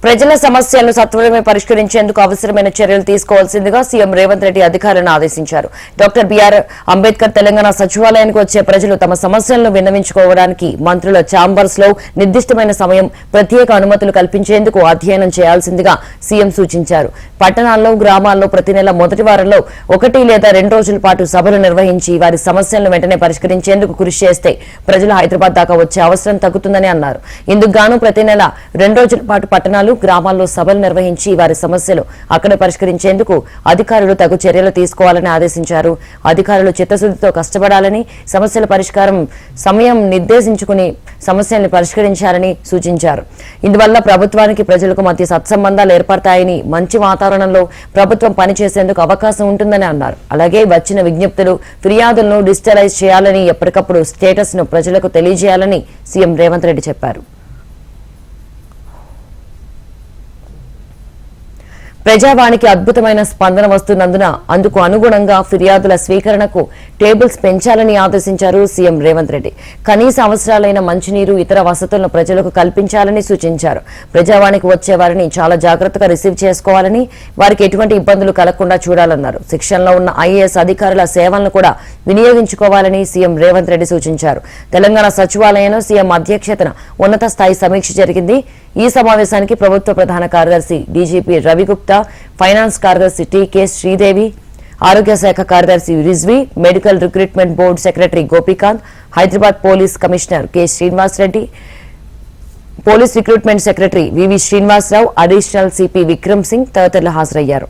ప్రజల సమస్యలను సత్వరమే పరిష్కరించేందుకు అవసరమైన చర్యలు తీసుకోవాల్సిందిగా సీఎం రేవంత్ రెడ్డి అధికారులను ఆదేశించారు. డాక్టర్ బిఆర్ అంబేద్కర్ తెలంగాణ సచివాలయానికి వచ్చే ప్రజలు తమ సమస్యలను విన్నవించుకోవడానికి మంత్రుల ఛాంబర్స్ లో నిర్దిష్టమైన సమయం, ప్రత్యేక అనుమతులు కల్పించేందుకు అధ్యయనం చేయాల్సిందిగా సీఎం సూచించారు. పట్టణాల్లో, గ్రామాల్లో ప్రతి నెల మొదటి వారంలో 1 లేదా 2 రోజుల పాటు సభలు నిర్వహించి వారి సమస్యలను వెంటనే పరిష్కరించేందుకు కృషి చేస్తే ప్రజలు హైదరాబాద్ దాకా వచ్చే అవసరం తగ్గుతుందని అన్నారు. ఇందుకు గాను ప్రతి నెల 2 రోజుల పాటు పట్టణాలు, గ్రామాల్లో సభలు నిర్వహించి వారి సమస్యలు అక్కడ పరిష్కరించేందుకు అధికారులు తగు చర్యలు తీసుకోవాలని ఆదేశించారు. అధికారులు చిత్తశుద్ధితో కష్టపడాలని, సమస్యల పరిష్కారం సమయం నిర్దేశించుకుని సమస్యల్ని పరిష్కరించాలని సూచించారు. ఇందువల్ల ప్రభుత్వానికి ప్రజలకు మధ్య సత్సంబంధాలు ఏర్పడతాయని, మంచి వాతావరణంలో ప్రభుత్వం పనిచేసేందుకు అవకాశం ఉంటుందని అన్నారు. అలాగే వచ్చిన విజ్ఞప్తులు, ఫిర్యాదులను డిజిటలైజ్ చేయాలని, ఎప్పటికప్పుడు స్టేటస్ ను ప్రజలకు తెలియజేయాలని సీఎం రేవంత్ రెడ్డి చెప్పారు. ప్రజావాణికి అద్భుతమైన స్పందన వస్తున్నందున అందుకు అనుగుణంగా ఫిర్యాదుల స్వీకరణకు టేబుల్స్ పెంచాలని ఆదేశించారు సీఎం రేవంత్ రెడ్డి. కనీస అవసరాలైన మంచినీరు, ఇతర వసతులను ప్రజలకు కల్పించాలని సూచించారు. ప్రజావాణికి వచ్చే వారిని చాలా జాగ్రత్తగా రిసీవ్ చేసుకోవాలని, వారికి ఎటువంటి ఇబ్బందులు కలగకుండా చూడాలన్నారు. శిక్షణలో ఉన్న ఐఏఎస్ అధికారుల సేవలను కూడా వినియోగించుకోవాలని సీఎం రేవంత్ రెడ్డి సూచించారు. తెలంగాణ సచివాలయంలో సీఎం అధ్యక్షతన ఉన్నత స్థాయి సమీక్ష జరిగింది. ఈ సమావేశానికి ప్రభుత్వ ప్రధాన కార్యదర్శి డీజీపీ రవిగుప్తా, ఫైనాన్స్ కార్యదర్శి టీకే శ్రీదేవి, ఆరోగ్య శాఖ కార్యదర్శి Rizvi, medical recruitment board secretary Gopikanth, Hyderabad police commissioner K Srinivasa Reddy, police recruitment secretary VV Srinivasa Rao, additional CP Vikram Singh తదితరులు హాజరయ్యారు.